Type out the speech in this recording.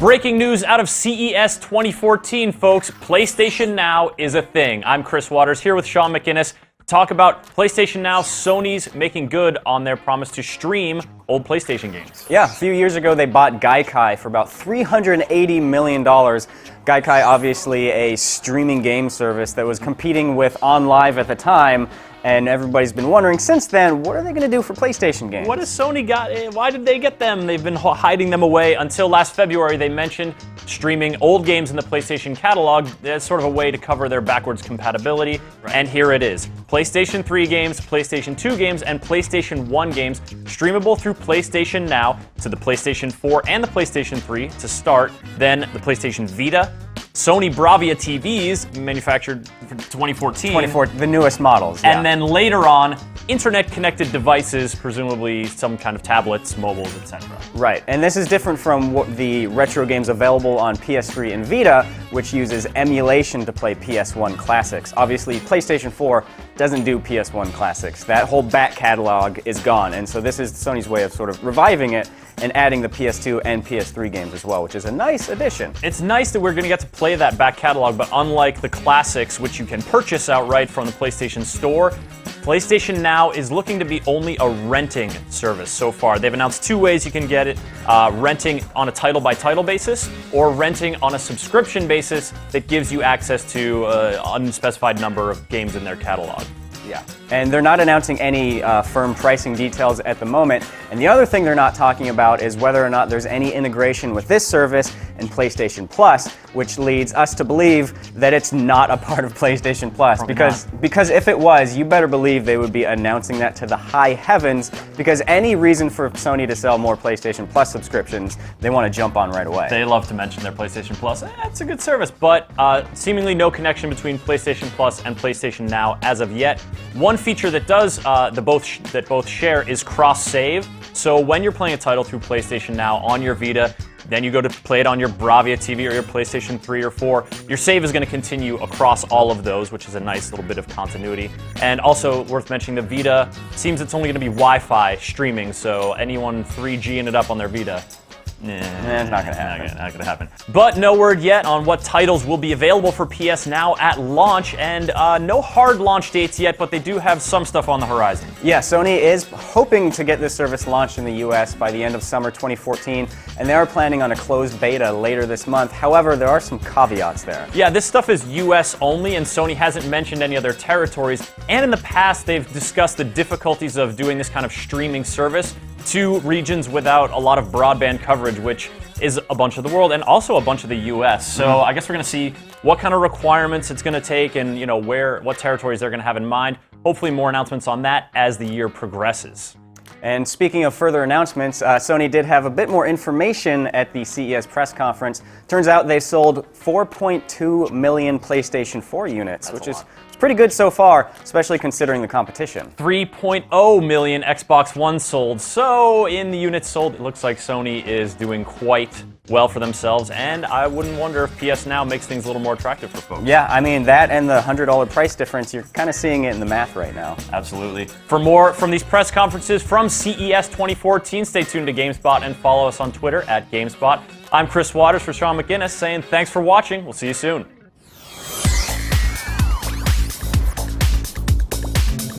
Breaking news out of CES 2014, folks. PlayStation Now is a thing. I'm Chris Waters here with Sean McInnes. Talk about PlayStation Now. Sony's making good on their promise to stream old PlayStation games. Yeah, a few years ago they bought Gaikai for about $380 million. Gaikai, obviously a streaming game service that was competing with OnLive at the time, and everybody's been wondering since then, what are they going to do for PlayStation games? What has Sony got? Why did they get them? They've been hiding them away until last February. They mentioned streaming old games in the PlayStation catalog as sort of a way to cover their backwards compatibility. Right. And here it is. PlayStation 3 games, PlayStation 2 games, and PlayStation 1 games streamable through PlayStation Now to the PlayStation 4 and the PlayStation 3 to start. Then the PlayStation Vita, Sony Bravia TVs, manufactured for 2014. The newest models, yeah. And then later on, internet-connected devices, presumably some kind of tablets, mobiles, etc. Right, and this is different from the retro games available on PS3 and Vita, which uses emulation to play PS1 classics. Obviously, PlayStation 4 doesn't do PS1 classics. That whole back catalog is gone, and so this is Sony's way of sort of reviving it and adding the PS2 and PS3 games as well, which is a nice addition. It's nice that we're going to get to play that back catalog, but unlike the classics, which you can purchase outright from the PlayStation Store, PlayStation Now is looking to be only a renting service so far. They've announced two ways you can get it, renting on a title-by-title basis or renting on a subscription basis that gives you access to an unspecified number of games in their catalog. Yeah, and they're not announcing any firm pricing details at the moment. And the other thing they're not talking about is whether or not there's any integration with this service and PlayStation Plus, which leads us to believe that it's not a part of PlayStation Plus. Because if it was, you better believe they would be announcing that to the high heavens, because any reason for Sony to sell more PlayStation Plus subscriptions, they want to jump on right away. They love to mention their PlayStation Plus. It's a good service, but seemingly no connection between PlayStation Plus and PlayStation Now as of yet. One feature that does that both share is cross-save. So when you're playing a title through PlayStation Now on your Vita, then you go to play it on your Bravia TV or your PlayStation 3 or 4, your save is going to continue across all of those, which is a nice little bit of continuity. And also worth mentioning, the Vita seems it's only going to be Wi-Fi streaming, so anyone 3Ging it up on their Vita, it's not going to happen. Not going to happen. But no word yet on what titles will be available for PS Now at launch, and no hard launch dates yet, but they do have some stuff on the horizon. Yeah, Sony is hoping to get this service launched in the US by the end of summer 2014, and they are planning on a closed beta later this month. However, there are some caveats there. Yeah, this stuff is US only, and Sony hasn't mentioned any other territories, and in the past they've discussed the difficulties of doing this kind of streaming service to regions without a lot of broadband coverage, which is a bunch of the world and also a bunch of the US. So I guess we're going to see what kind of requirements it's going to take and what territories they're going to have in mind. Hopefully more announcements on that as the year progresses. And speaking of further announcements, Sony did have a bit more information at the CES press conference. Turns out they sold 4.2 million PlayStation 4 units, which is pretty good so far, especially considering the competition. 3.0 million Xbox One sold. So in the units sold, it looks like Sony is doing quite well for themselves, and I wouldn't wonder if PS Now makes things a little more attractive for folks. Yeah, I mean, that and the $100 price difference, you're kind of seeing it in the math right now. Absolutely. For more from these press conferences from CES 2014, stay tuned to Gamespot and follow us on Twitter at Gamespot. I'm Chris Waters for Sean McInnes saying thanks for watching. We'll see you soon.